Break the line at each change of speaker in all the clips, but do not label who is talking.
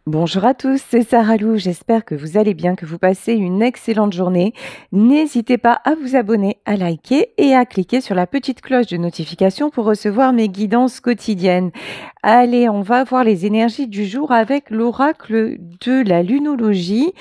Bonjour à tous, c'est Sarah Lou, j'espère que vous allez bien, que vous passez une excellente journée. N'hésitez pas à vous abonner, à liker et à cliquer sur la petite cloche de notification pour recevoir mes guidances quotidiennes. Allez, on va voir les énergies du jour avec l'oracle de la lunologie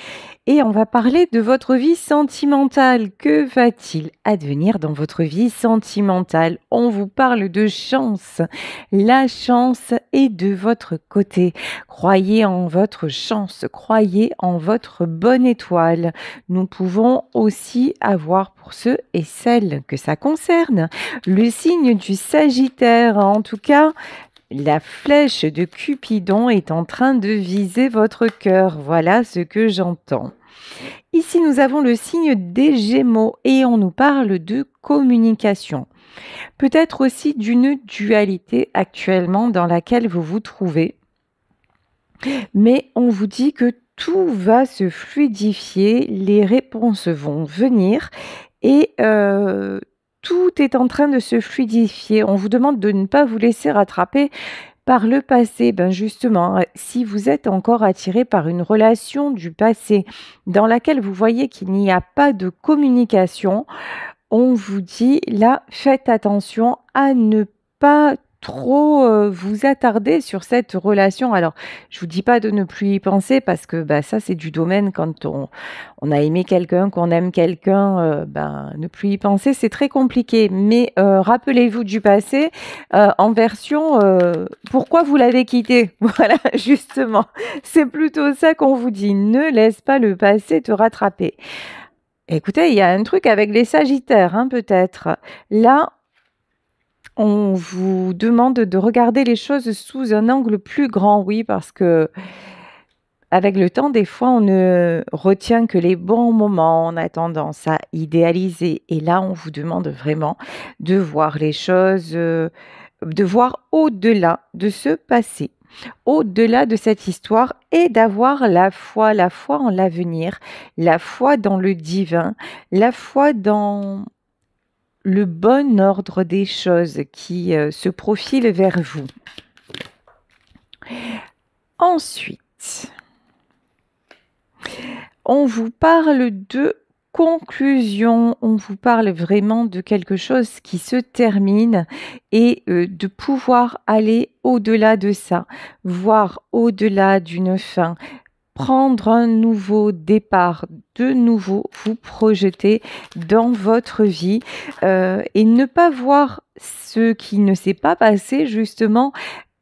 et on va parler de votre vie sentimentale. Que va-t-il advenir dans votre vie sentimentale? On vous parle de chance. La chance est de votre côté. Croyez en votre chance, croyez en votre bonne étoile. Nous pouvons aussi avoir pour ceux et celles que ça concerne le signe du Sagittaire. En tout cas, la flèche de Cupidon est en train de viser votre cœur. Voilà ce que j'entends. Ici, nous avons le signe des Gémeaux et on nous parle de communication. Peut-être aussi d'une dualité actuellement dans laquelle vous vous trouvez. Mais on vous dit que tout va se fluidifier, les réponses vont venir et tout est en train de se fluidifier. On vous demande de ne pas vous laisser rattraper par le passé. Ben justement, si vous êtes encore attiré par une relation du passé dans laquelle vous voyez qu'il n'y a pas de communication, on vous dit là, faites attention à ne pas trop vous attarder sur cette relation. Alors, je vous dis pas de ne plus y penser parce que bah, ça, c'est du domaine quand on a aimé quelqu'un, qu'on aime quelqu'un, ben, ne plus y penser, c'est très compliqué. Mais rappelez-vous du passé en version pourquoi vous l'avez quitté. Voilà, justement. C'est plutôt ça qu'on vous dit. Ne laisse pas le passé te rattraper. Écoutez, il y a un truc avec les Sagittaires, hein, peut-être. Là, on vous demande de regarder les choses sous un angle plus grand, oui, parce que avec le temps, des fois, on ne retient que les bons moments, on a tendance à idéaliser. Et là, on vous demande vraiment de voir les choses, de voir au-delà de ce passé, au-delà de cette histoire et d'avoir la foi en l'avenir, la foi dans le divin, la foi dans le bon ordre des choses qui se profile vers vous. Ensuite, on vous parle de conclusion, on vous parle vraiment de quelque chose qui se termine et de pouvoir aller au-delà de ça, voir au-delà d'une fin, prendre un nouveau départ, de nouveau vous projeter dans votre vie et ne pas voir ce qui ne s'est pas passé justement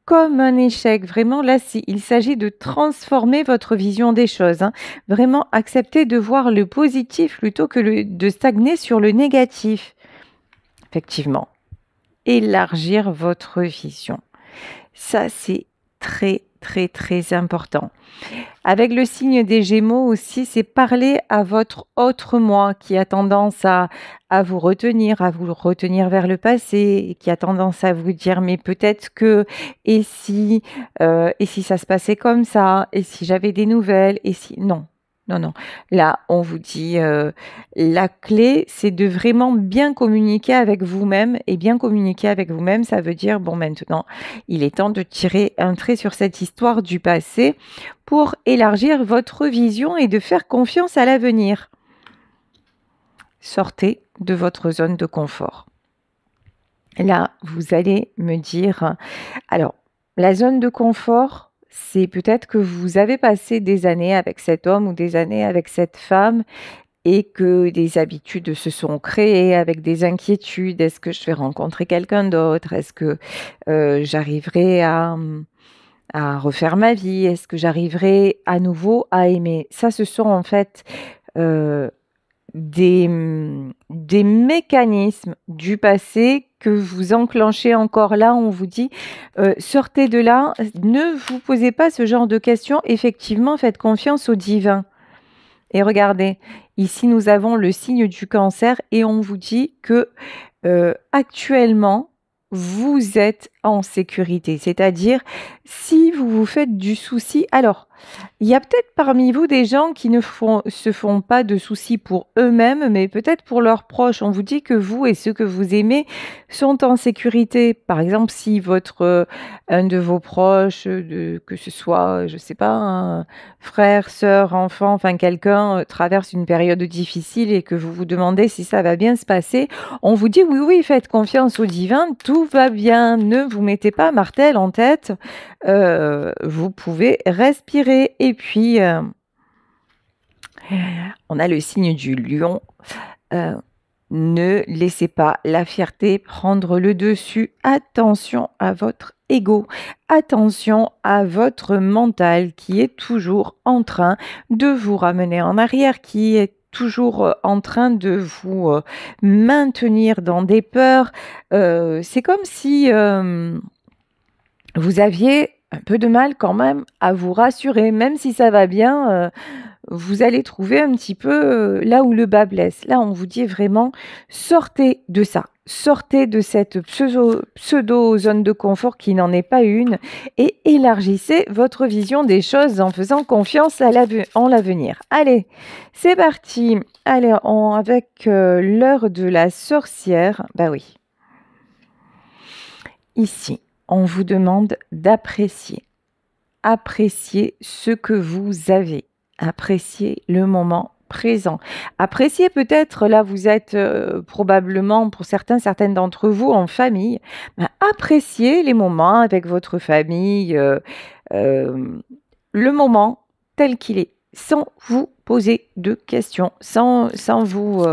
comme un échec. Vraiment, là, il s'agit de transformer votre vision des choses, hein. Vraiment, accepter de voir le positif plutôt que de stagner sur le négatif. Effectivement, élargir votre vision. Ça, c'est très, très, très important. Avec le signe des Gémeaux aussi, c'est parler à votre autre moi qui a tendance à vous retenir vers le passé, et qui a tendance à vous dire mais peut-être que, et si ça se passait comme ça, et si j'avais des nouvelles, et si... Non, non, non. Là, on vous dit, la clé, c'est de vraiment bien communiquer avec vous-même. Et bien communiquer avec vous-même, ça veut dire, bon, maintenant, il est temps de tirer un trait sur cette histoire du passé pour élargir votre vision et de faire confiance à l'avenir. Sortez de votre zone de confort. Là, vous allez me dire, alors, la zone de confort, c'est peut-être que vous avez passé des années avec cet homme ou des années avec cette femme et que des habitudes se sont créées avec des inquiétudes. Est-ce que je vais rencontrer quelqu'un d'autre? Est-ce que j'arriverai à refaire ma vie? Est-ce que j'arriverai à nouveau à aimer? Ça, ce sont en fait euh, des mécanismes du passé que vous enclenchez encore là. On vous dit, sortez de là, ne vous posez pas ce genre de questions. Effectivement, faites confiance au divin. Et regardez, ici nous avons le signe du Cancer et on vous dit que actuellement, vous êtes en sécurité. C'est-à-dire, si vous vous faites du souci, alors Il y a peut-être parmi vous des gens qui ne se font pas de soucis pour eux-mêmes, mais peut-être pour leurs proches. On vous dit que vous et ceux que vous aimez sont en sécurité. Par exemple, si un de vos proches, que ce soit, je sais pas, un frère, sœur, enfant, enfin quelqu'un traverse une période difficile et que vous vous demandez si ça va bien se passer, on vous dit oui, oui, faites confiance au divin, tout va bien. Ne vous mettez pas martel en tête. Vous pouvez respirer. Et puis, on a le signe du lion. Ne laissez pas la fierté prendre le dessus. Attention à votre ego. Attention à votre mental qui est toujours en train de vous ramener en arrière, qui est toujours en train de vous maintenir dans des peurs. C'est comme si vous aviez un peu de mal quand même à vous rassurer, même si ça va bien, vous allez trouver un petit peu là où le bas blesse. Là, on vous dit vraiment, sortez de ça, sortez de cette pseudo zone de confort qui n'en est pas une et élargissez votre vision des choses en faisant confiance en l'avenir. Allez, c'est parti. Allez, avec l'heure de la sorcière, bah oui. Ici, on vous demande d'apprécier. Appréciez ce que vous avez. Appréciez le moment présent. Appréciez peut-être, là vous êtes probablement pour certaines d'entre vous en famille. Appréciez les moments avec votre famille, le moment tel qu'il est, sans vous poser de questions, sans vous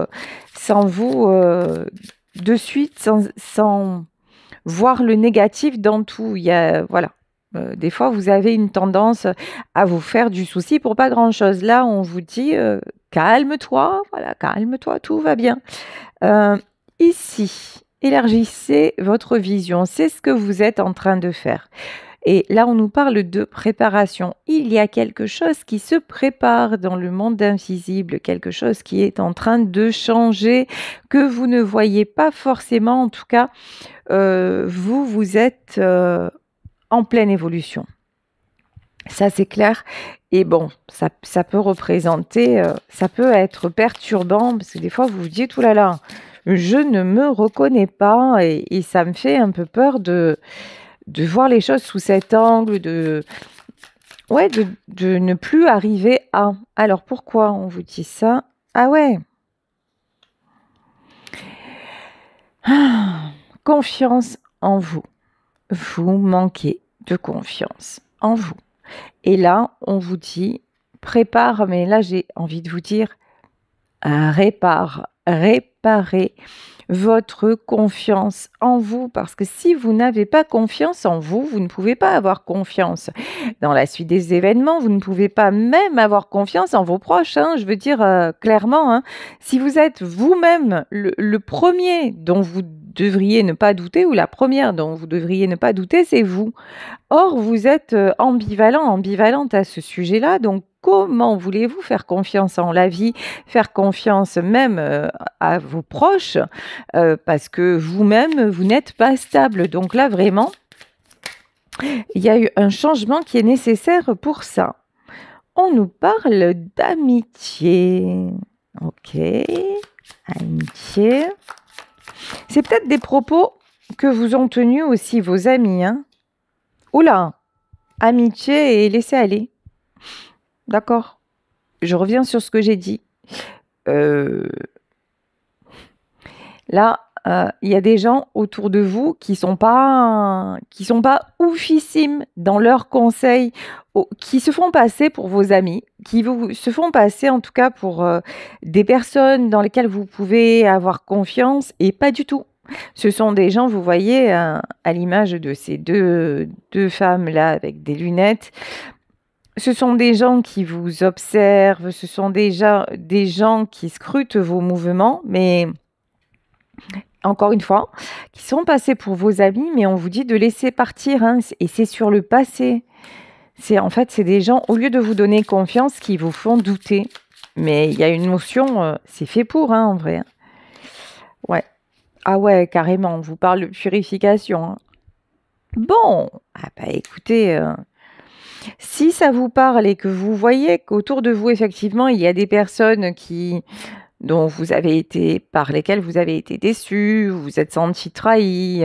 de suite, sans voir le négatif dans tout. Voilà. Des fois, vous avez une tendance à vous faire du souci pour pas grand-chose. Là, on vous dit calme-toi, voilà, calme-toi, tout va bien. Ici, élargissez votre vision. C'est ce que vous êtes en train de faire. Et là, on nous parle de préparation. Il y a quelque chose qui se prépare dans le monde invisible, quelque chose qui est en train de changer, que vous ne voyez pas forcément. En tout cas, vous êtes en pleine évolution. Ça, c'est clair. Et bon, ça peut représenter, ça peut être perturbant, parce que des fois, vous vous dites, oh là là, je ne me reconnais pas, et ça me fait un peu peur de voir les choses sous cet angle, de ne plus arriver à. Alors, pourquoi on vous dit ça? Ah ouais. Confiance en vous. Vous manquez de confiance en vous. Et là, on vous dit, prépare, mais là, j'ai envie de vous dire, réparez votre confiance en vous, parce que si vous n'avez pas confiance en vous, vous ne pouvez pas avoir confiance dans la suite des événements, vous ne pouvez pas même avoir confiance en vos proches, hein, je veux dire clairement, hein, si vous êtes vous-même le premier dont vous devriez ne pas douter, ou la première dont vous devriez ne pas douter, c'est vous. Or, vous êtes ambivalente à ce sujet-là, donc comment voulez-vous faire confiance en la vie, faire confiance même à vos proches, parce que vous-même, vous n'êtes pas stable. Donc là, vraiment, il y a eu un changement qui est nécessaire pour ça. On nous parle d'amitié. Ok, amitié. C'est peut-être des propos que vous ont tenus aussi vos amis, hein. Oula, amitié et laisser aller. D'accord. Je reviens sur ce que j'ai dit. Là, il y a des gens autour de vous qui sont pas oufissimes dans leurs conseils, qui se font passer pour vos amis, se font passer en tout cas pour des personnes dans lesquelles vous pouvez avoir confiance, et pas du tout. Ce sont des gens, vous voyez, à l'image de ces deux femmes-là avec des lunettes, ce sont des gens qui vous observent, ce sont déjà des gens qui scrutent vos mouvements, mais encore une fois, qui sont passés pour vos amis, mais on vous dit de laisser partir, hein, et c'est sur le passé. C'est des gens, au lieu de vous donner confiance, qui vous font douter. Mais il y a une notion, c'est fait pour, hein, en vrai. Ouais. Ah ouais, carrément, on vous parle de purification, hein. Bon, ah bah écoutez, Si ça vous parle et que vous voyez qu'autour de vous, effectivement, il y a des personnes par lesquelles vous avez été déçus, vous vous êtes senti trahi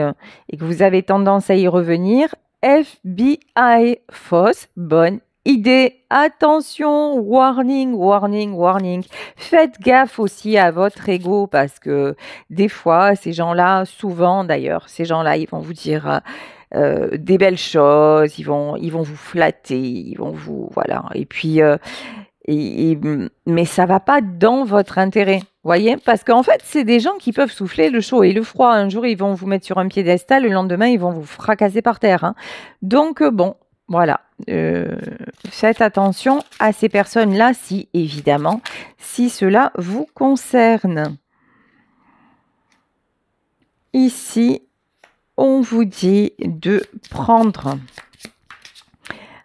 et que vous avez tendance à y revenir, FBI, fausse bonne idée. Attention, warning, warning, warning. Faites gaffe aussi à votre ego parce que des fois, ces gens-là, souvent d'ailleurs, ces gens-là, ils vont vous dire des belles choses, ils vont vous flatter, ils vont vous, voilà. Et puis, mais ça va pas dans votre intérêt, voyez? Parce qu'en fait, c'est des gens qui peuvent souffler le chaud et le froid. Un jour, ils vont vous mettre sur un piédestal, le lendemain, ils vont vous fracasser par terre, hein. Donc, bon, voilà. Faites attention à ces personnes-là, si, évidemment, si cela vous concerne. Ici, on vous dit de prendre,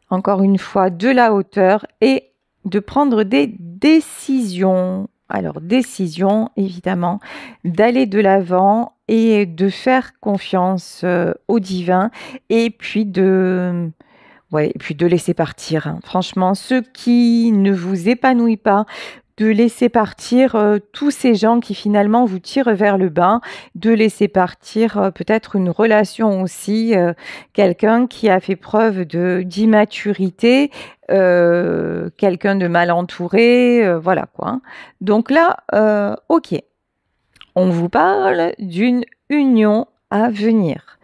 encore une fois, de la hauteur et de prendre des décisions. Alors, décision, évidemment, d'aller de l'avant et de faire confiance au divin et puis de laisser partir, hein. Franchement, ce qui ne vous épanouit pas, de laisser partir tous ces gens qui finalement vous tirent vers le bas, de laisser partir peut-être une relation aussi, quelqu'un qui a fait preuve d'immaturité, quelqu'un de mal entouré, voilà quoi, hein. Donc là, ok, on vous parle d'une union à venir.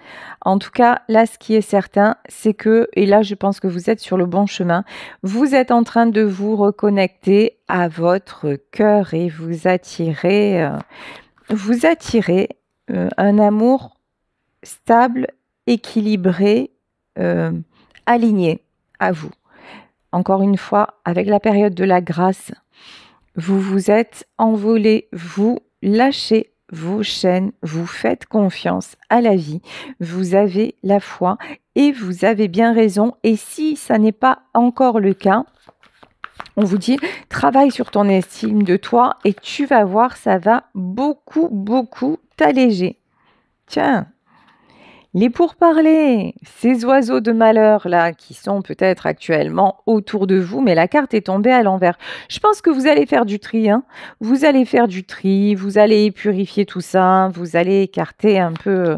En tout cas, là, ce qui est certain, c'est que, et là, je pense que vous êtes sur le bon chemin, vous êtes en train de vous reconnecter à votre cœur et vous attirez un amour stable, équilibré, aligné à vous. Encore une fois, avec la période de la grâce, vous vous êtes envolé, vous lâchez vos chaînes, vous faites confiance à la vie, vous avez la foi et vous avez bien raison. Et si ça n'est pas encore le cas, on vous dit, travaille sur ton estime de toi et tu vas voir, ça va beaucoup, beaucoup t'alléger. Tiens, les pourparlers, ces oiseaux de malheur là qui sont peut-être actuellement autour de vous, mais la carte est tombée à l'envers. Je pense que vous allez faire du tri, hein. Vous allez faire du tri, vous allez purifier tout ça, vous allez écarter un peu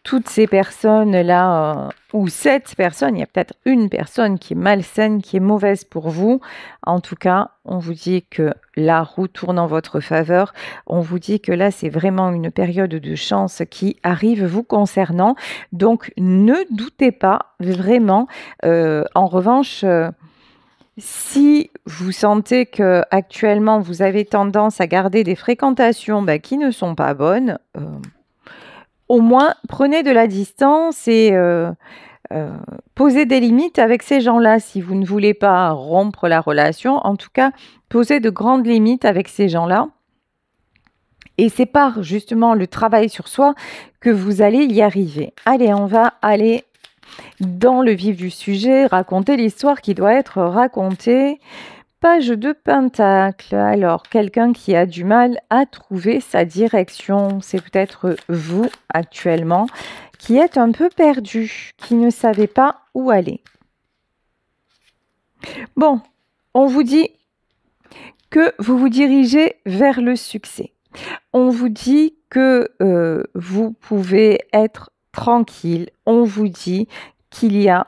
toutes ces personnes-là, ou cette personne, il y a peut-être une personne qui est malsaine, qui est mauvaise pour vous. En tout cas, on vous dit que la roue tourne en votre faveur. On vous dit que là, c'est vraiment une période de chance qui arrive vous concernant. Donc, ne doutez pas vraiment. En revanche, si vous sentez que actuellement vous avez tendance à garder des fréquentations qui ne sont pas bonnes, au moins prenez de la distance et posez des limites avec ces gens-là. Si vous ne voulez pas rompre la relation, en tout cas, posez de grandes limites avec ces gens-là. Et c'est par justement le travail sur soi que vous allez y arriver. Allez, on va aller dans le vif du sujet, raconter l'histoire qui doit être racontée. Page de Pentacle. Alors, quelqu'un qui a du mal à trouver sa direction, c'est peut-être vous actuellement, qui êtes un peu perdu, qui ne savez pas où aller. Bon, on vous dit que vous vous dirigez vers le succès. On vous dit que vous pouvez être tranquille. On vous dit qu'il y a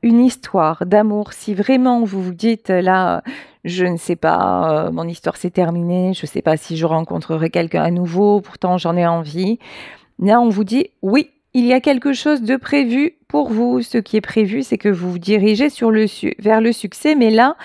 une histoire d'amour. Si vraiment vous vous dites là, je ne sais pas, mon histoire s'est terminée, je ne sais pas si je rencontrerai quelqu'un à nouveau, pourtant j'en ai envie. Là, on vous dit oui, il y a quelque chose de prévu pour vous. Ce qui est prévu, c'est que vous vous dirigez vers le succès, mais là,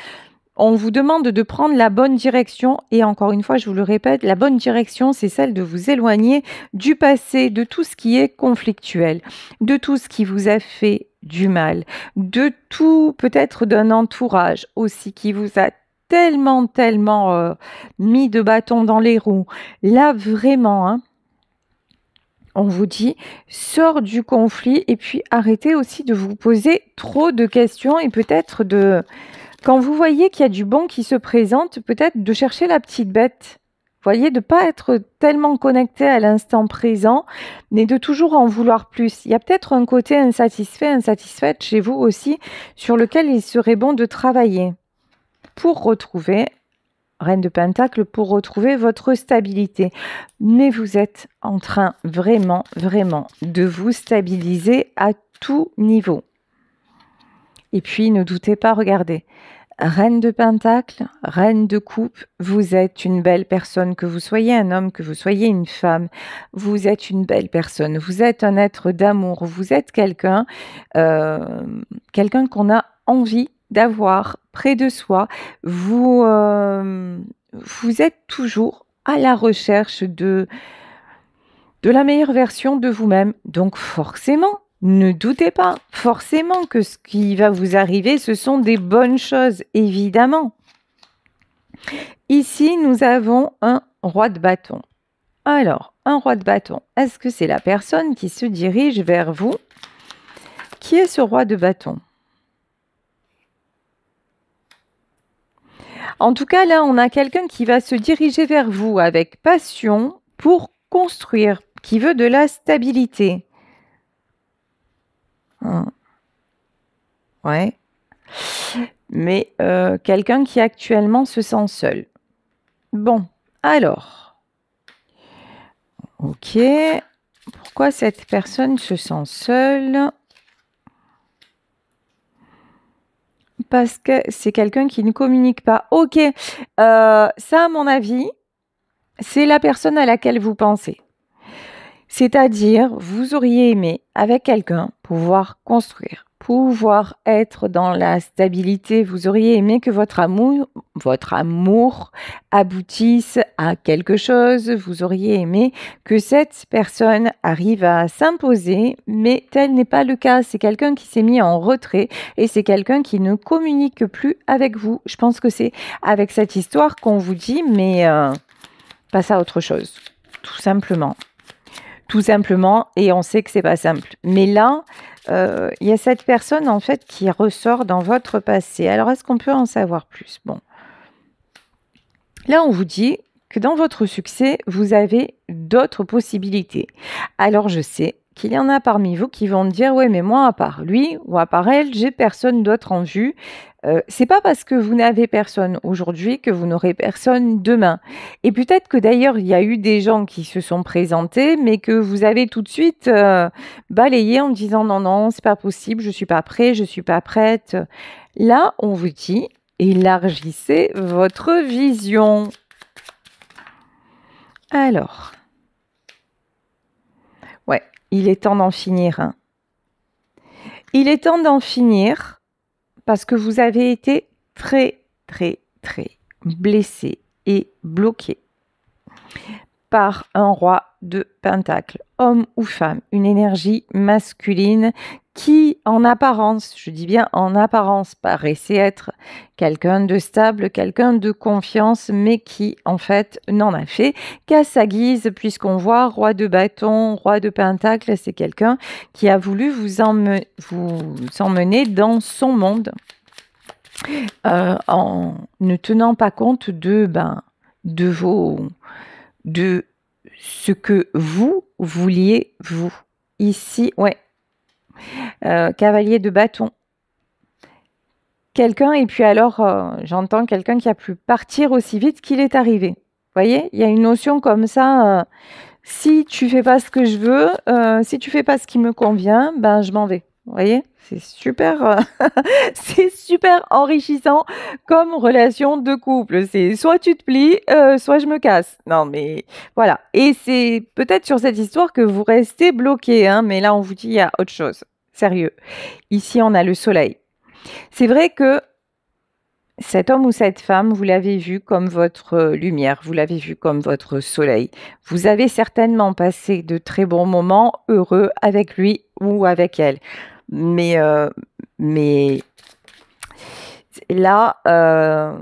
on vous demande de prendre la bonne direction et encore une fois, je vous le répète, la bonne direction, c'est celle de vous éloigner du passé, de tout ce qui est conflictuel, de tout ce qui vous a fait du mal, de tout peut-être d'un entourage aussi qui vous a tellement mis de bâtons dans les roues. Là, vraiment, hein, on vous dit, sors du conflit et puis arrêtez aussi de vous poser trop de questions et peut-être quand vous voyez qu'il y a du bon qui se présente, peut-être de chercher la petite bête. Voyez, de ne pas être tellement connecté à l'instant présent, mais de toujours en vouloir plus. Il y a peut-être un côté insatisfait, insatisfaite chez vous aussi, sur lequel il serait bon de travailler pour retrouver, Reine de Pentacle, pour retrouver votre stabilité. Mais vous êtes en train vraiment, vraiment de vous stabiliser à tout niveau. Et puis, ne doutez pas, regardez, Reine de Pentacle, Reine de Coupe, vous êtes une belle personne, que vous soyez un homme, que vous soyez une femme, vous êtes une belle personne, vous êtes un être d'amour, vous êtes quelqu'un qu'on a envie d'avoir près de soi. Vous êtes toujours à la recherche de la meilleure version de vous-même. Donc forcément, ne doutez pas, forcément que ce qui va vous arriver, ce sont des bonnes choses, évidemment. Ici, nous avons un roi de bâton. Alors, un roi de bâton, est-ce que c'est la personne qui se dirige vers vous? Qui est ce roi de bâton? En tout cas, là, on a quelqu'un qui va se diriger vers vous avec passion pour construire, qui veut de la stabilité. Ouais. Mais quelqu'un qui actuellement se sent seul. Bon, alors. Ok. Pourquoi cette personne se sent seule? Parce que c'est quelqu'un qui ne communique pas. Ok. Ça, à mon avis, c'est la personne à laquelle vous pensez. C'est-à-dire, vous auriez aimé, avec quelqu'un, pouvoir construire, pouvoir être dans la stabilité. Vous auriez aimé que votre amour aboutisse à quelque chose. Vous auriez aimé que cette personne arrive à s'imposer, mais tel n'est pas le cas. C'est quelqu'un qui s'est mis en retrait et c'est quelqu'un qui ne communique plus avec vous. Je pense que c'est avec cette histoire qu'on vous dit, mais passe à autre chose, tout simplement. Tout simplement, et on sait que c'est pas simple. Mais là, il y a cette personne en fait qui ressort dans votre passé. Alors, est-ce qu'on peut en savoir plus? Bon, là, on vous dit que dans votre succès, vous avez d'autres possibilités. Alors, je sais qu'il y en a parmi vous qui vont me dire, ouais, mais moi, à part lui ou à part elle, j'ai personne d'autre en vue. C'est pas parce que vous n'avez personne aujourd'hui que vous n'aurez personne demain. Et peut-être que d'ailleurs, il y a eu des gens qui se sont présentés, mais que vous avez tout de suite balayé en disant non, non, c'est pas possible, je suis pas prêt, je suis pas prête. Là, on vous dit, élargissez votre vision. Alors, ouais, il est temps d'en finir, hein. Il est temps d'en finir parce que vous avez été très, très, très blessé et bloqué par un roi de pentacle, homme ou femme, une énergie masculine qui, en apparence, je dis bien en apparence, paraissait être quelqu'un de stable, quelqu'un de confiance, mais qui, en fait, n'en a fait qu'à sa guise, puisqu'on voit roi de bâton, roi de pentacle, c'est quelqu'un qui a voulu vous emmener dans son monde, en ne tenant pas compte de ce que vous vouliez, vous. Ici, ouais. Cavalier de bâton. Quelqu'un, et puis alors, j'entends quelqu'un qui a pu partir aussi vite qu'il est arrivé. Vous voyez, il y a une notion comme ça, si tu fais pas ce que je veux, si tu fais pas ce qui me convient, ben je m'en vais. Vous voyez, c'est super, c'est super enrichissant comme relation de couple. C'est soit tu te plies, soit je me casse. Non, mais voilà. Et c'est peut-être sur cette histoire que vous restez bloqué, hein, mais là, on vous dit il y a autre chose. Sérieux. Ici, on a le soleil. C'est vrai que cet homme ou cette femme, vous l'avez vu comme votre lumière, vous l'avez vu comme votre soleil. Vous avez certainement passé de très bons moments heureux avec lui ou avec elle. Mais là,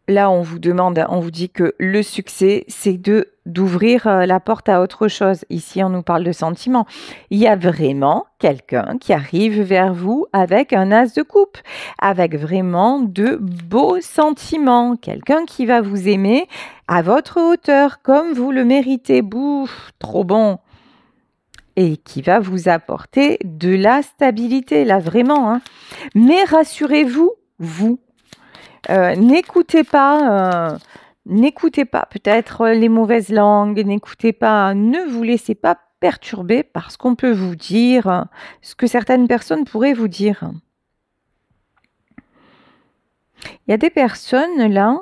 là, on vous demande, on vous dit que le succès, c'est d'ouvrir la porte à autre chose. Ici, on nous parle de sentiments. Il y a vraiment quelqu'un qui arrive vers vous avec un as de coupe, avec vraiment de beaux sentiments. Quelqu'un qui va vous aimer à votre hauteur, comme vous le méritez. Bouf, trop bon. Et qui va vous apporter de la stabilité, là, vraiment. Hein. Mais rassurez-vous, vous. N'écoutez pas peut-être les mauvaises langues, ne vous laissez pas perturber par ce qu'on peut vous dire, ce que certaines personnes pourraient vous dire. Il y a des personnes là,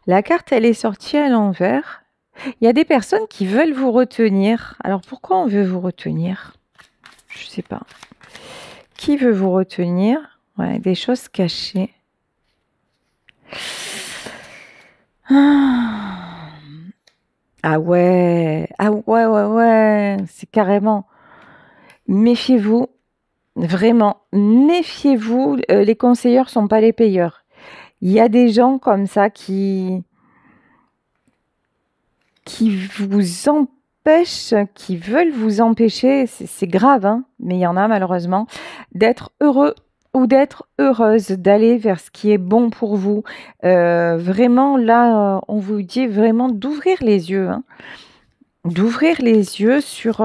la carte elle est sortie à l'envers. Il y a des personnes qui veulent vous retenir. Alors pourquoi on veut vous retenir? Je sais pas. Qui veut vous retenir? Ouais, des choses cachées. Ah ouais, c'est carrément. Méfiez-vous, vraiment, méfiez-vous. Les conseilleurs sont pas les payeurs. Il y a des gens comme ça qui vous empêchent, qui veulent vous empêcher. C'est grave, hein, mais il y en a malheureusement d'être heureux ou d'être heureuse, d'aller vers ce qui est bon pour vous. Vraiment, là, on vous dit vraiment d'ouvrir les yeux, hein, d'ouvrir les yeux sur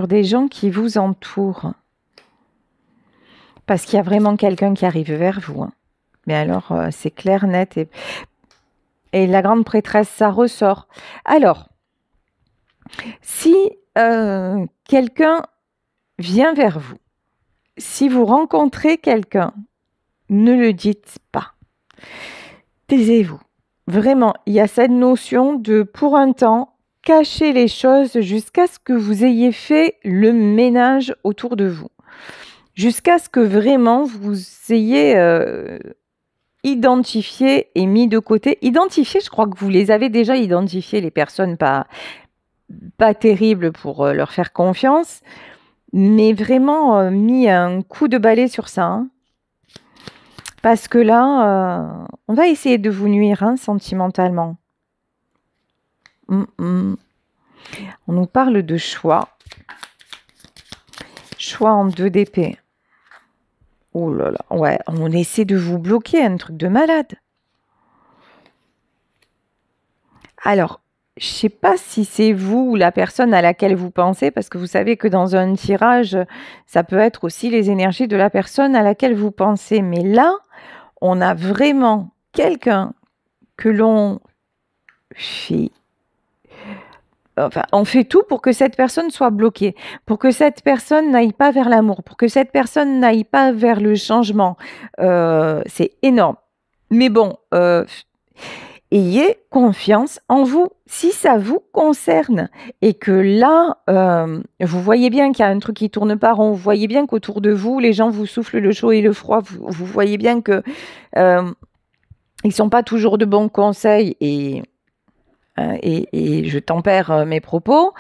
des gens qui vous entourent. Parce qu'il y a vraiment quelqu'un qui arrive vers vous. Hein. Mais alors, c'est clair, net. Et la grande prêtresse, ça ressort. Alors, si quelqu'un vient vers vous, si vous rencontrez quelqu'un, ne le dites pas. Taisez-vous. Vraiment, il y a cette notion de, pour un temps, cacher les choses jusqu'à ce que vous ayez fait le ménage autour de vous. Jusqu'à ce que vraiment vous ayez identifié et mis de côté. Identifié, je crois que vous les avez déjà identifiés, les personnes pas terribles pour leur faire confiance. Mais vraiment mis un coup de balai sur ça. Hein. Parce que là, on va essayer de vous nuire hein, sentimentalement. On nous parle de choix. Choix en 2 d'épée. Oh là là, ouais, on essaie de vous bloquer, un truc de malade. Alors, je ne sais pas si c'est vous ou la personne à laquelle vous pensez, parce que vous savez que dans un tirage, ça peut être aussi les énergies de la personne à laquelle vous pensez. Mais là, on a vraiment quelqu'un que l'on fait. Enfin, on fait tout pour que cette personne soit bloquée, pour que cette personne n'aille pas vers l'amour, pour que cette personne n'aille pas vers le changement. C'est énorme. Mais bon, ayez confiance en vous. Si ça vous concerne et que là, vous voyez bien qu'il y a un truc qui tourne pas rond, vous voyez bien qu'autour de vous, les gens vous soufflent le chaud et le froid, vous voyez bien que ils sont pas toujours de bons conseils et je tempère mes propos.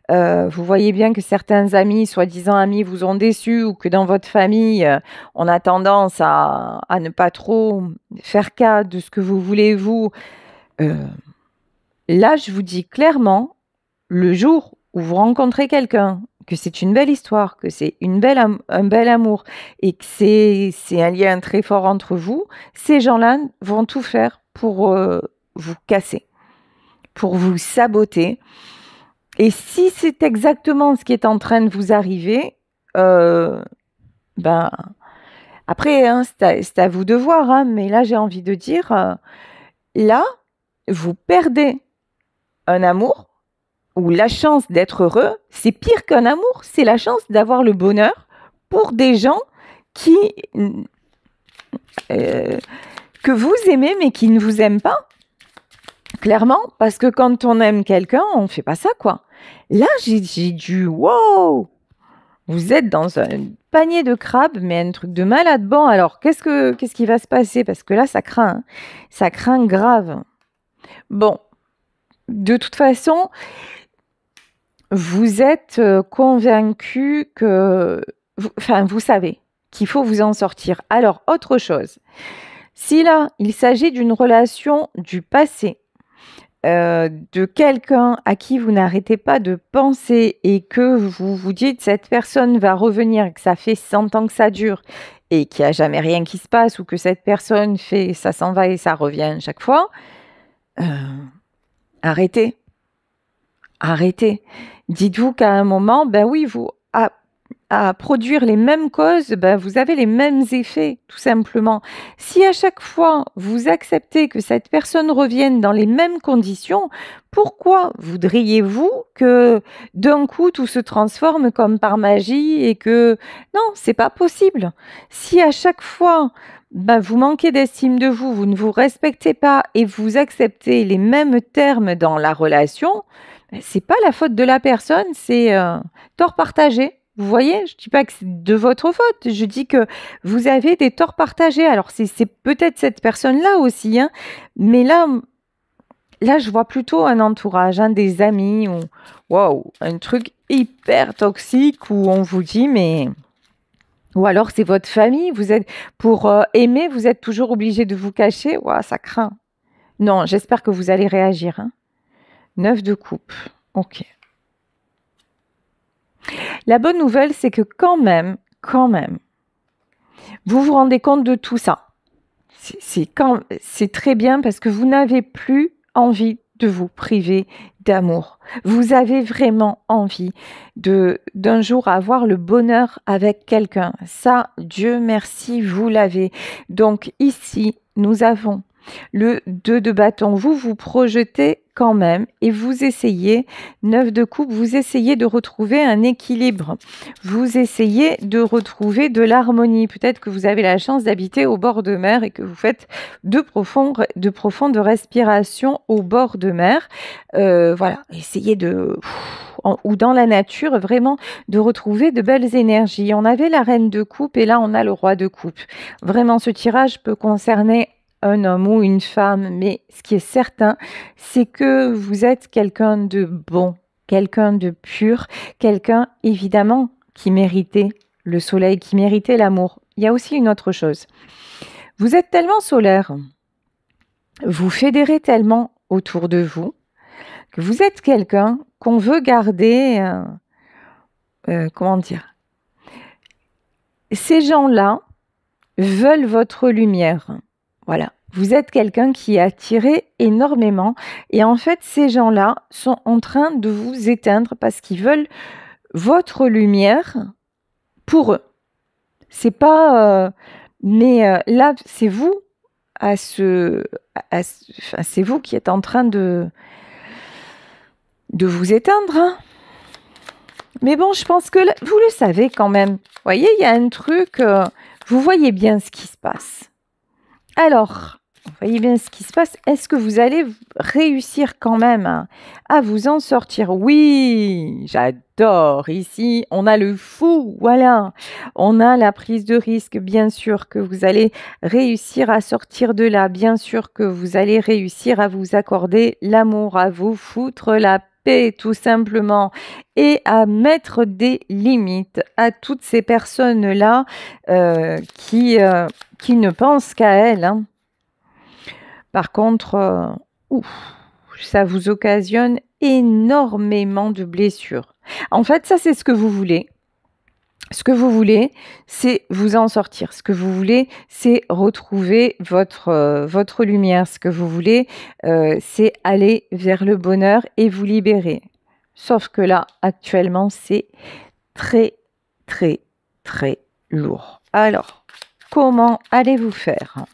Vous voyez bien que certains amis, soi-disant amis, vous ont déçu ou que dans votre famille, on a tendance à ne pas trop faire cas de ce que vous voulez, vous. Là, je vous dis clairement, le jour où vous rencontrez quelqu'un, que c'est une belle histoire, que c'est un bel amour et que c'est un lien très fort entre vous, ces gens-là vont tout faire pour vous casser, pour vous saboter. Et si c'est exactement ce qui est en train de vous arriver, ben après, hein, c'est à vous de voir, hein, mais là j'ai envie de dire, là, vous perdez un amour ou la chance d'être heureux, c'est pire qu'un amour, c'est la chance d'avoir le bonheur pour des gens qui que vous aimez mais qui ne vous aiment pas. Clairement, parce que quand on aime quelqu'un, on ne fait pas ça, quoi. Là, j'ai dû... Wow! Vous êtes dans un panier de crabes, mais un truc de malade. Bon, alors, qu'est-ce qui va se passer? Parce que là, ça craint. Hein. Ça craint grave. Bon, de toute façon, vous êtes convaincu que... Enfin, vous savez qu'il faut vous en sortir. Alors, autre chose. Si là, il s'agit d'une relation du passé, de quelqu'un à qui vous n'arrêtez pas de penser et que vous vous dites: «Cette personne va revenir», que ça fait 100 ans que ça dure et qu'il y a jamais rien qui se passe ou que cette personne fait ça s'en va et ça revient chaque fois, heu, arrêtez, arrêtez. Dites-vous qu'à un moment, ben oui, vous à produire les mêmes causes, ben, vous avez les mêmes effets, tout simplement. Si à chaque fois vous acceptez que cette personne revienne dans les mêmes conditions, pourquoi voudriez-vous que d'un coup tout se transforme comme par magie et que non, c'est pas possible. Si à chaque fois ben, vous manquez d'estime de vous, vous ne vous respectez pas et vous acceptez les mêmes termes dans la relation, ben, c'est pas la faute de la personne, c'est tort partagé. Vous voyez? Je dis pas que c'est de votre faute, je dis que vous avez des torts partagés. Alors c'est peut-être cette personne-là aussi, hein, mais là je vois plutôt un entourage, hein, des amis ou waouh, un truc hyper toxique où on vous dit: «Mais» ou alors c'est votre famille, vous êtes pour, aimer, vous êtes toujours obligé de vous cacher. Waouh, ça craint. Non, j'espère que vous allez réagir, hein. 9 de coupe. OK. La bonne nouvelle, c'est que quand même, vous vous rendez compte de tout ça. C'est très bien parce que vous n'avez plus envie de vous priver d'amour. Vous avez vraiment envie d'un jour avoir le bonheur avec quelqu'un. Ça, Dieu merci, vous l'avez. Donc ici, nous avons le 2 de bâton. Vous vous projetez quand même et vous essayez, 9 de coupe, vous essayez de retrouver un équilibre. Vous essayez de retrouver de l'harmonie. Peut-être que vous avez la chance d'habiter au bord de mer et que vous faites de profondes respirations au bord de mer. Voilà, essayez ou dans la nature, vraiment de retrouver de belles énergies. On avait la reine de coupe et là on a le roi de coupe. Vraiment, ce tirage peut concerner un homme ou une femme, mais ce qui est certain, c'est que vous êtes quelqu'un de bon, quelqu'un de pur, quelqu'un évidemment qui méritait le soleil, qui méritait l'amour. Il y a aussi une autre chose. Vous êtes tellement solaire, vous fédérez tellement autour de vous, que vous êtes quelqu'un qu'on veut garder, comment dire, ces gens-là veulent votre lumière. Voilà. Vous êtes quelqu'un qui est attiré énormément et en fait, ces gens-là sont en train de vous éteindre parce qu'ils veulent votre lumière pour eux. C'est pas, là, c'est vous enfin, c'est vous qui êtes en train de vous éteindre, hein. Mais bon, je pense que vous le savez quand même. Vous voyez, il y a un truc, vous voyez bien ce qui se passe. Alors, vous voyez bien ce qui se passe. Est-ce que vous allez réussir quand même à vous en sortir? Oui, j'adore. Ici, on a le fou, voilà. On a la prise de risque, bien sûr que vous allez réussir à sortir de là. Bien sûr que vous allez réussir à vous accorder l'amour, à vous foutre la paix, tout simplement, et à mettre des limites à toutes ces personnes-là qui ne pensent qu'à elles, hein. Par contre, ça vous occasionne énormément de blessures. En fait, ça, c'est ce que vous voulez. Ce que vous voulez, c'est vous en sortir. Ce que vous voulez, c'est retrouver votre lumière. Ce que vous voulez, c'est aller vers le bonheur et vous libérer. Sauf que là, actuellement, c'est très, très, très lourd. Alors, comment allez-vous faire?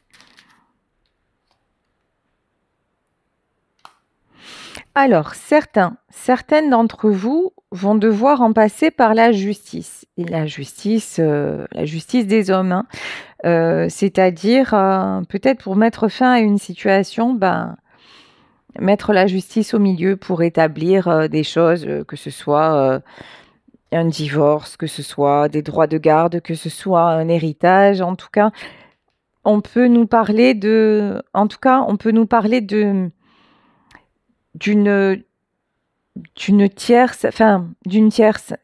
Alors, certaines d'entre vous vont devoir en passer par la justice. Et la justice des hommes, hein. C'est-à-dire, peut-être pour mettre fin à une situation, ben, mettre la justice au milieu pour établir des choses, que ce soit un divorce, que ce soit des droits de garde, que ce soit un héritage. En tout cas, on peut nous parler d'une d'une tierce,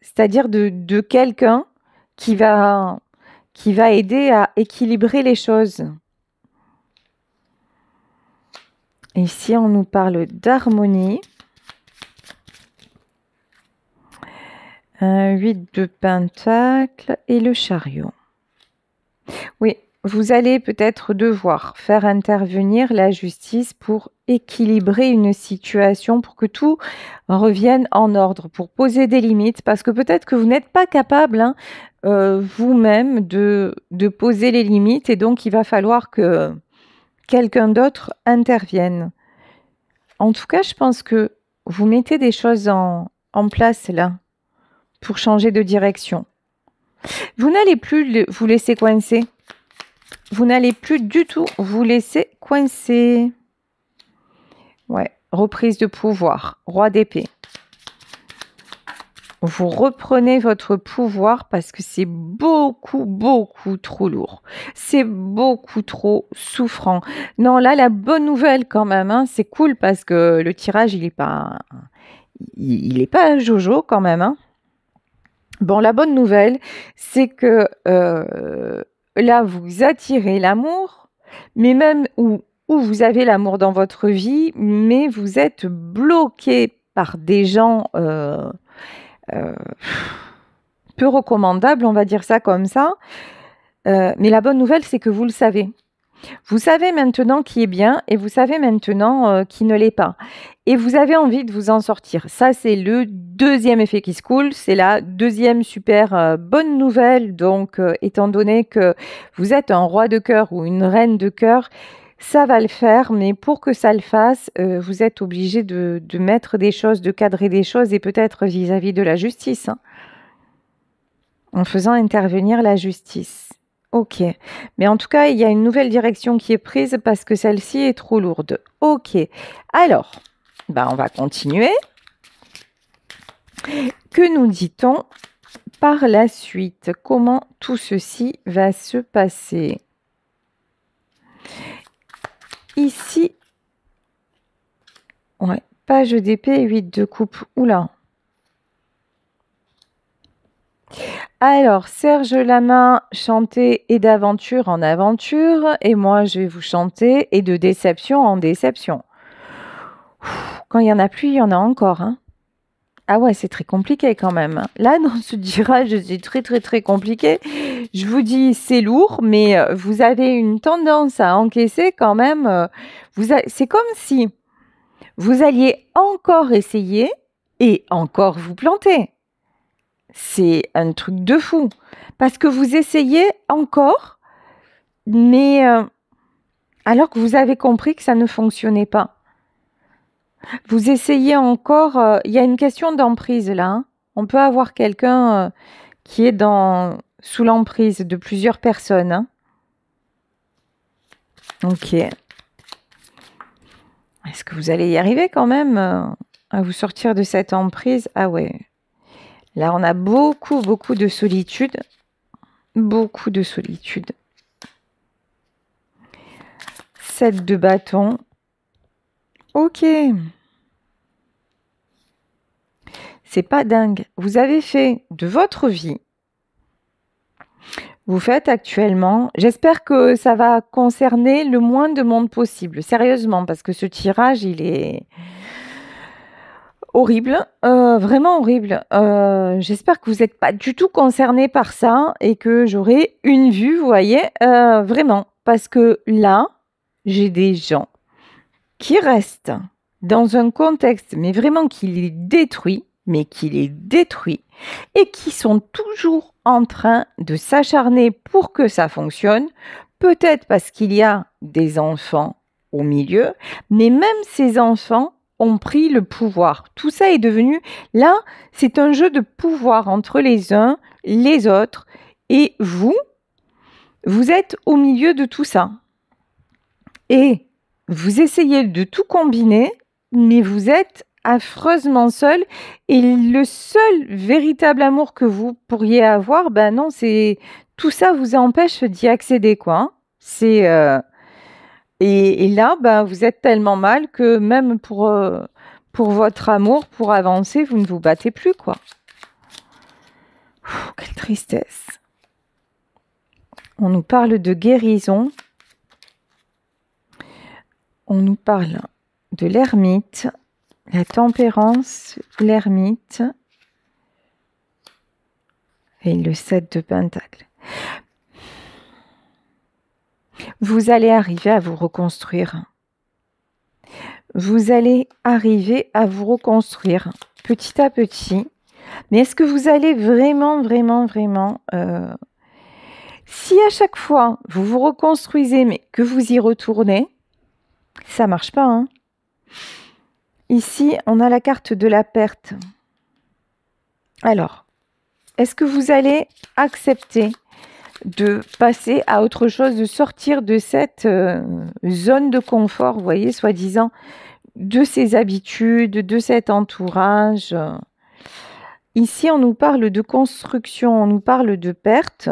c'est-à-dire de quelqu'un qui va aider à équilibrer les choses. Ici, on nous parle d'harmonie. 8 de Pentacle et le chariot. Oui, vous allez peut-être devoir faire intervenir la justice pour équilibrer une situation, pour que tout revienne en ordre, pour poser des limites, parce que peut-être que vous n'êtes pas capable vous-même de poser les limites et donc il va falloir que quelqu'un d'autre intervienne. En tout cas, je pense que vous mettez des choses en place là pour changer de direction. Vous n'allez plus vous laisser coincer. Vous n'allez plus du tout vous laisser coincer. Ouais, reprise de pouvoir, roi d'épée. Vous reprenez votre pouvoir parce que c'est beaucoup, beaucoup trop lourd. C'est beaucoup trop souffrant. Non, là, la bonne nouvelle quand même, hein, c'est cool parce que le tirage, il est pas jojo quand même, hein. Bon, la bonne nouvelle, c'est que là, vous attirez l'amour, mais même où vous avez l'amour dans votre vie, mais vous êtes bloqué par des gens peu recommandables, on va dire ça comme ça. Mais la bonne nouvelle, c'est que vous le savez. Vous savez maintenant qui est bien et vous savez maintenant qui ne l'est pas. Et vous avez envie de vous en sortir. Ça, c'est le deuxième effet qui se coule. C'est la deuxième super bonne nouvelle. Donc, étant donné que vous êtes un roi de cœur ou une reine de cœur, ça va le faire. Mais pour que ça le fasse, vous êtes obligé de mettre des choses, de cadrer des choses et peut-être vis-à-vis de la justice, hein, en faisant intervenir la justice. Ok, mais en tout cas, il y a une nouvelle direction qui est prise parce que celle-ci est trop lourde. Ok, alors, on va continuer. Que nous dit-on par la suite? Comment tout ceci va se passer? Ici, ouais, page d'épée, 8 de coupe. Oula. Alors, Serge Lama chantait et d'aventure en aventure, et moi je vais vous chanter et de déception en déception. Quand il n'y en a plus, il y en a encore, hein. Ah ouais, c'est très compliqué quand même. Là, dans ce tirage, c'est très très très compliqué. Je vous dis, c'est lourd, mais vous avez une tendance à encaisser quand même. C'est comme si vous alliez encore essayer et encore vous planter. C'est un truc de fou. Parce que vous essayez encore, mais alors que vous avez compris que ça ne fonctionnait pas. Vous essayez encore, il y a une question d'emprise là, hein. On peut avoir quelqu'un qui est sous l'emprise de plusieurs personnes, hein. Ok. Est-ce que vous allez y arriver quand même à vous sortir de cette emprise? Ah ouais. Là, on a beaucoup, beaucoup de solitude. Beaucoup de solitude. 7 de bâton. Ok. C'est pas dingue. Vous avez fait de votre vie. Vous faites actuellement. J'espère que ça va concerner le moins de monde possible. Sérieusement, parce que ce tirage, il est horrible. Vraiment horrible. J'espère que vous n'êtes pas du tout concerné par ça et que j'aurai une vue, vous voyez. Vraiment. Parce que là, j'ai des gens qui restent dans un contexte, mais vraiment qui les détruit, et qui sont toujours en train de s'acharner pour que ça fonctionne, peut-être parce qu'il y a des enfants au milieu, mais même ces enfants ont pris le pouvoir. Tout ça est devenu, là, c'est un jeu de pouvoir entre les uns, les autres, et vous êtes au milieu de tout ça. Et vous essayez de tout combiner, mais vous êtes affreusement seul. Et le seul véritable amour que vous pourriez avoir, non, c'est tout ça vous empêche d'y accéder, quoi, hein. C'est et là, vous êtes tellement mal que même pour votre amour, pour avancer, vous ne vous battez plus, quoi. Quelle tristesse. On nous parle de guérison. On nous parle de l'ermite, la tempérance, l'ermite et le 7 de Pentacle. Vous allez arriver à vous reconstruire. Vous allez arriver à vous reconstruire petit à petit. Mais est-ce que vous allez vraiment, si à chaque fois vous vous reconstruisez mais que vous y retournez, ça marche pas, hein. Ici, on a la carte de la perte. Alors, est-ce que vous allez accepter de passer à autre chose, de sortir de cette zone de confort, vous voyez, soi-disant, de ses habitudes, de cet entourage. Ici, on nous parle de construction, on nous parle de perte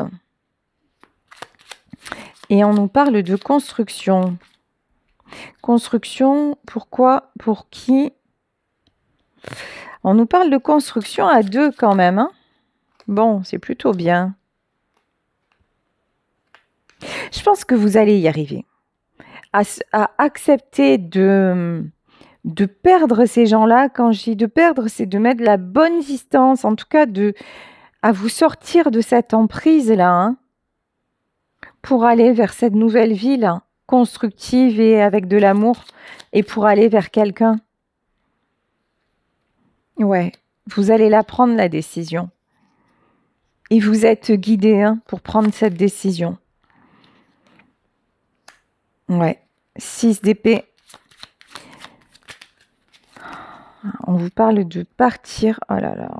et on nous parle de construction. Construction, pourquoi? Pour qui? On nous parle de construction à deux quand même, hein. Bon, c'est plutôt bien. Je pense que vous allez y arriver. À accepter de perdre ces gens-là. Quand je dis de perdre, c'est de mettre la bonne distance, en tout cas à vous sortir de cette emprise-là, hein, pour aller vers cette nouvelle vie là, constructive et avec de l'amour, et pour aller vers quelqu'un. Ouais, vous allez la prendre, la décision. Et vous êtes guidé, hein, pour prendre cette décision. Ouais, 6 d'épée. On vous parle de partir. Oh là là.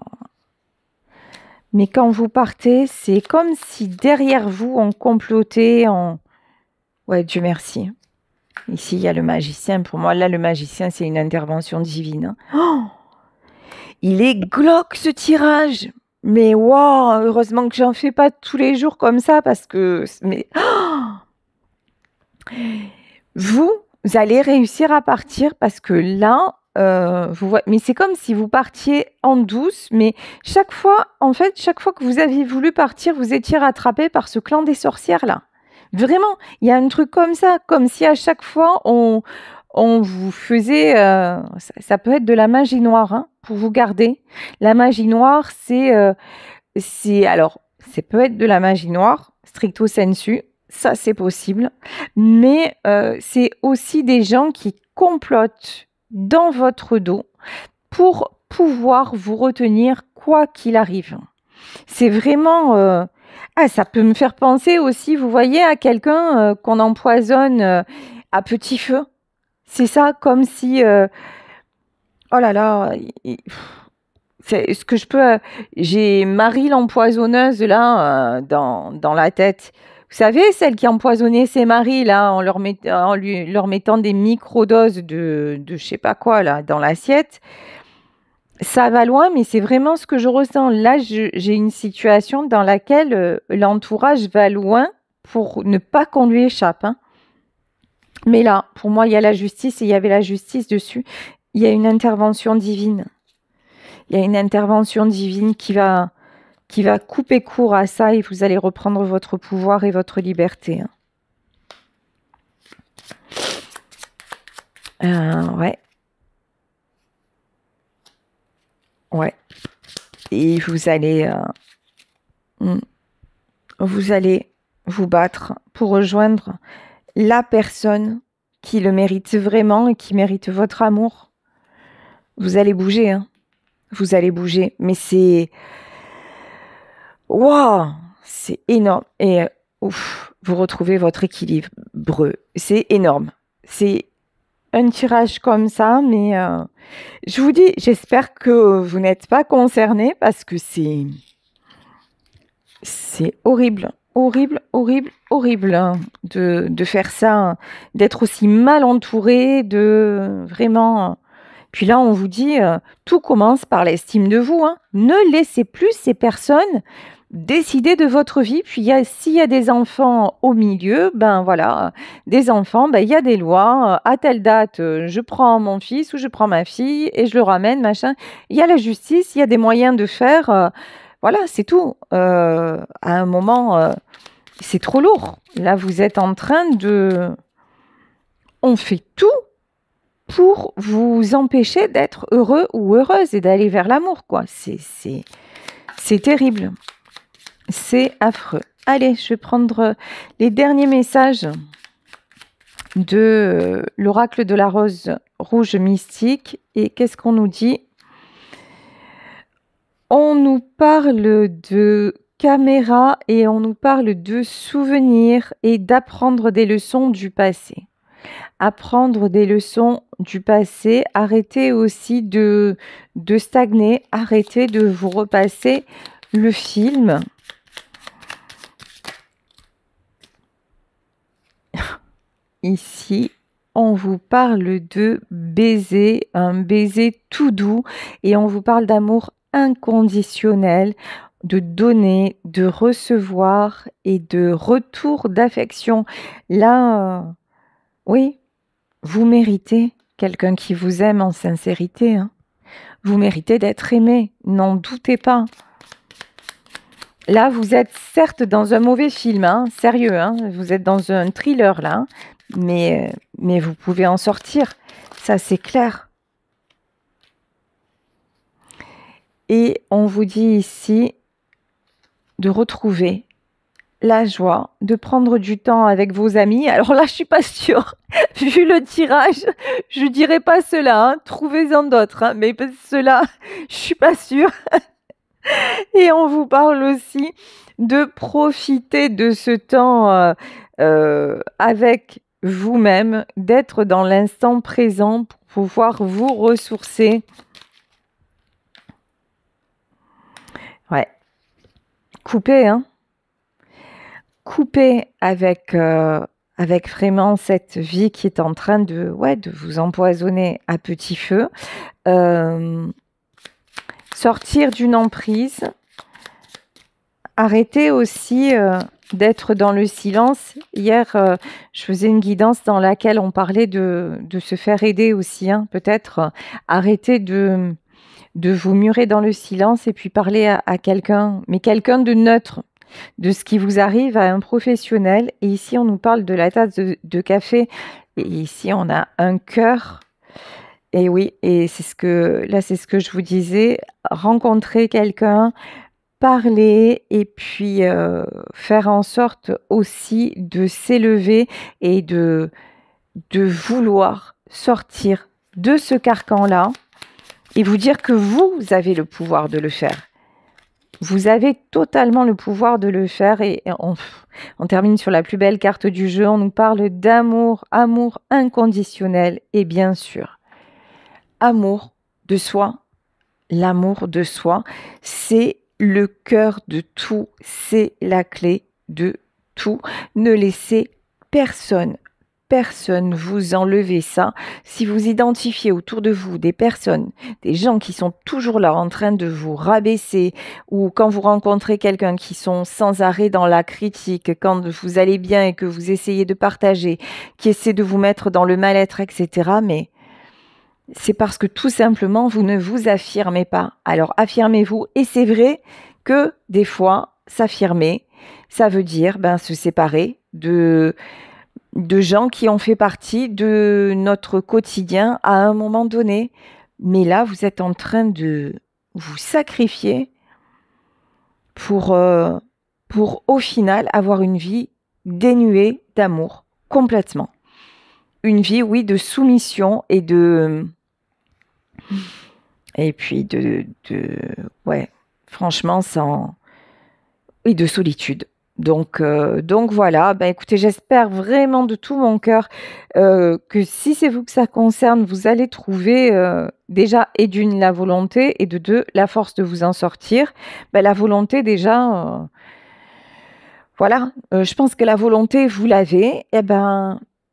Mais quand vous partez, c'est comme si derrière vous, on complotait. Ouais, Dieu merci. Ici, il y a le magicien. Pour moi, là, le magicien, c'est une intervention divine. Oh, il est glauque, ce tirage. Mais waouh, heureusement que j'en fais pas tous les jours comme ça, parce que... Mais... Oh, vous allez réussir à partir, parce que là... mais c'est comme si vous partiez en douce, mais chaque fois que vous aviez voulu partir, vous étiez rattrapé par ce clan des sorcières là. Vraiment, il y a un truc comme ça, comme si à chaque fois on vous faisait, ça peut être de la magie noire, hein, pour vous garder. La magie noire, alors, ça peut être de la magie noire, stricto sensu, ça c'est possible, mais c'est aussi des gens qui complotent dans votre dos pour pouvoir vous retenir quoi qu'il arrive. C'est vraiment... ça peut me faire penser aussi, vous voyez, à quelqu'un qu'on empoisonne à petit feu. C'est ça, comme si... oh là là, c'est ce que je peux... j'ai Marie l'empoisonneuse là dans la tête. Vous savez, celle qui empoisonnait ses maris là en leur mettant des microdoses de je sais pas quoi là dans l'assiette. Ça va loin, mais c'est vraiment ce que je ressens. Là, j'ai une situation dans laquelle l'entourage va loin pour ne pas qu'on lui échappe, hein. Mais là, pour moi, il y a la justice et il y avait la justice dessus. Il y a une intervention divine. Il y a une intervention divine qui va couper court à ça et vous allez reprendre votre pouvoir et votre liberté, hein. Ouais. Ouais. Et vous allez vous battre pour rejoindre la personne qui le mérite vraiment et qui mérite votre amour. Vous allez bouger, hein. Vous allez bouger. Mais c'est... Waouh! C'est énorme. Et vous retrouvez votre équilibre. C'est énorme. C'est un tirage comme ça, mais je vous dis, j'espère que vous n'êtes pas concernés parce que c'est horrible, horrible, horrible, horrible, hein, de faire ça, d'être aussi mal entouré, de vraiment... Puis là, on vous dit, tout commence par l'estime de vous, hein. Ne laissez plus ces personnes décider de votre vie. Puis s'il y a des enfants au milieu, ben voilà, des enfants, ben il y a des lois. À telle date, je prends mon fils ou je prends ma fille et je le ramène, machin. Il y a la justice, il y a des moyens de faire. Voilà, c'est tout. À un moment, c'est trop lourd. Là, vous êtes en train de... On fait tout pour vous empêcher d'être heureux ou heureuse et d'aller vers l'amour, quoi. C'est terrible. C'est affreux. Allez, je vais prendre les derniers messages de l'oracle de la rose rouge mystique. Et qu'est-ce qu'on nous dit? On nous parle de caméra et on nous parle de souvenirs et d'apprendre des leçons du passé. Apprendre des leçons du passé, arrêtez aussi de stagner, arrêtez de vous repasser le film. Ici, on vous parle de baiser, un baiser tout doux et on vous parle d'amour inconditionnel, de donner, de recevoir et de retour d'affection. Là, oui, vous méritez quelqu'un qui vous aime en sincérité. Hein. Vous méritez d'être aimé, n'en doutez pas. Là, vous êtes certes dans un mauvais film, hein, sérieux, hein, vous êtes dans un thriller là, hein, mais vous pouvez en sortir, ça c'est clair. Et on vous dit ici de retrouver la joie, de prendre du temps avec vos amis. Alors là, je suis pas sûre. Vu le tirage, je dirais pas cela. Hein. Trouvez-en d'autres, hein. Mais cela, je suis pas sûre. Et on vous parle aussi de profiter de ce temps avec vous-même, d'être dans l'instant présent pour pouvoir vous ressourcer. Ouais. Coupez, hein. Coupez avec vraiment cette vie qui est en train de vous empoisonner à petit feu. Sortir d'une emprise. Arrêtez aussi d'être dans le silence. Hier, je faisais une guidance dans laquelle on parlait de se faire aider aussi. Hein, peut-être arrêtez de vous murer dans le silence et puis parler à quelqu'un, mais quelqu'un de neutre. De ce qui vous arrive à un professionnel. Et ici, on nous parle de la tasse de café. Et ici, on a un cœur. Et oui, et c'est ce que je vous disais. Rencontrer quelqu'un, parler et puis faire en sorte aussi de s'élever et de vouloir sortir de ce carcan-là et vous dire que vous avez le pouvoir de le faire. Vous avez totalement le pouvoir de le faire et on termine sur la plus belle carte du jeu. On nous parle d'amour, amour inconditionnel et bien sûr, amour de soi. L'amour de soi, c'est le cœur de tout, c'est la clé de tout. Ne laissez personne vous enlever ça. Si vous identifiez autour de vous des personnes, des gens qui sont toujours là en train de vous rabaisser ou quand vous rencontrez quelqu'un qui sont sans arrêt dans la critique, quand vous allez bien et que vous essayez de partager, qui essaie de vous mettre dans le mal-être, etc. Mais c'est parce que tout simplement, vous ne vous affirmez pas. Alors, affirmez-vous. Et c'est vrai que des fois, s'affirmer, ça veut dire se séparer de gens qui ont fait partie de notre quotidien à un moment donné. Mais là, vous êtes en train de vous sacrifier pour au final avoir une vie dénuée d'amour, complètement. Une vie, oui, de soumission et puis franchement, de solitude. Donc voilà, écoutez, j'espère vraiment de tout mon cœur que si c'est vous que ça concerne, vous allez trouver déjà, et d'une, la volonté, et de deux, la force de vous en sortir. La volonté, déjà, je pense que la volonté, vous l'avez,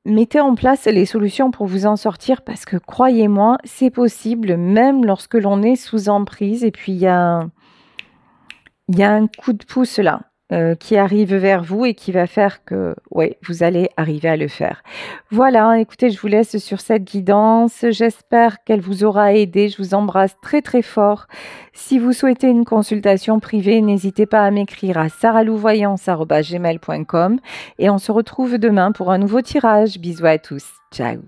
mettez en place les solutions pour vous en sortir parce que, croyez-moi, c'est possible, même lorsque l'on est sous emprise. Et puis, il y a un coup de pouce là. Qui arrive vers vous et qui va faire que vous allez arriver à le faire. Voilà, écoutez, je vous laisse sur cette guidance. J'espère qu'elle vous aura aidé. Je vous embrasse très très fort. Si vous souhaitez une consultation privée, n'hésitez pas à m'écrire à saralouvoyance@gmail.com et on se retrouve demain pour un nouveau tirage. Bisous à tous. Ciao.